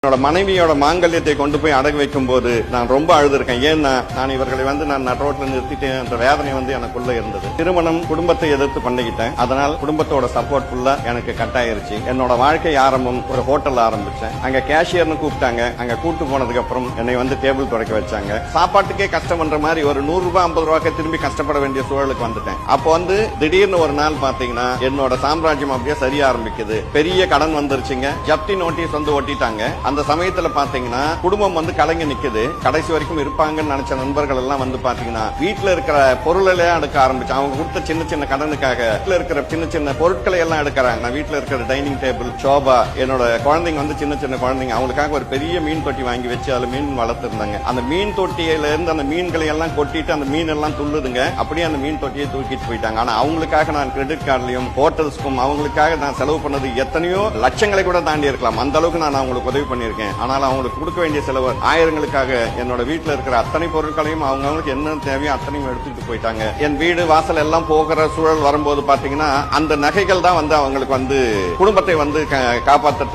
என்னோட மனைவியோட மாங்கல்யத்தை கொண்டு போய் அடகு வைக்கும் போது நான் ரொம்ப அழுதுருக்கேன். ஏன்னா நான் இவர்களை நான் நடுரோட்ல நிறுத்திட்டேன் என்ற வேதனை எனக்குள்ள இருந்தது. திருமணம் குடும்பத்தை எதிர்த்து பண்ணிக்கிட்டேன். அதனால் குடும்பத்தோட சப்போர்ட் ஃபுல்லா எனக்கு கட் ஆயிருச்சு. என்னோட வாழ்க்கை ஆரம்பம் ஒரு ஹோட்டல் ஆரம்பிச்சேன். அங்க கேஷியர்னு கூப்பிட்டாங்க. அங்க கூட்டு போனதுக்கு அப்புறம் என்னை டேபிள் துடைக்க வச்சாங்க. சாப்பாட்டுக்கே கஷ்டம் பண்ற மாதிரி ஒரு 100 ரூபாய் 50 ரூபாய்க்கு திரும்பி கஷ்டப்பட வேண்டிய சூழலுக்கு வந்துட்டேன். அப்போ திடீர்னு ஒரு நாள் பாத்தீங்கன்னா என்னோட சாம்ராஜ்யம் அப்படியே சரிய ஆரம்பிக்குது. பெரிய கடன் வந்துருச்சுங்க. ஜப்தி நோட்டீஸ் ஒட்டிட்டாங்க. அந்த சமயத்துல பாத்தீங்கன்னா குடும்பம் கலங்கி நிக்குது. கடைசி வரைக்கும் இருப்பாங்கன்னு நினைச்ச நண்பர்கள் எல்லாம் பாத்தீங்கன்னா வீட்டுல இருக்கிற பொருளே எடுக்க ஆரம்பிச்சு அவங்க கொடுத்த சின்ன சின்ன கடனுக்காக வீட்டுல இருக்கிற சின்ன சின்ன பொருட்களை எல்லாம் எடுக்கிறாங்க. நான் வீட்டுல இருக்கிற டைனிங் டேபிள், சோபா, என்னோட குழந்தைங்க சின்ன சின்ன குழந்தைங்க அவங்களுக்காக ஒரு பெரிய மீன் தொட்டி வாங்கி வச்சு அதுல மீன் வளர்த்திருந்தாங்க. அந்த மீன் தொட்டியில இருந்து அந்த மீன்களை எல்லாம் கொட்டிட்டு அந்த மீன் எல்லாம் துள்ளுதுங்க. அப்படியே அந்த மீன் தொட்டியை தூக்கிட்டு போயிட்டாங்க. ஆனா அவங்களுக்காக நான் கிரெடிட் கார்டுலயும் ஹோட்டல்ஸ்க்கும் அவங்களுக்காக நான் செலவு பண்ணது எத்தனையோ லட்சங்களை கூட தாண்டி இருக்கலாம். அந்த அளவுக்கு நான் அவங்களுக்கு உதவி பண்ணிருக்கேன். ஆனால் அவங்களுக்கு கொடுக்க வேண்டிய செலவு ஆயிரங்களுக்காக என்னோட வீட்டுல இருக்கிற அத்தனை பொருட்களையும் அவங்களுக்கு என்ன தேவையோ அத்தனையும் எடுத்துட்டு போயிட்டாங்க. என் வீடு வாசல் எல்லாம் போகிற சூழல் வரும்போது பாத்தீங்கன்னா அந்த நகைகள் தான் அவங்களுக்கு குடும்பத்தை காப்பாற்ற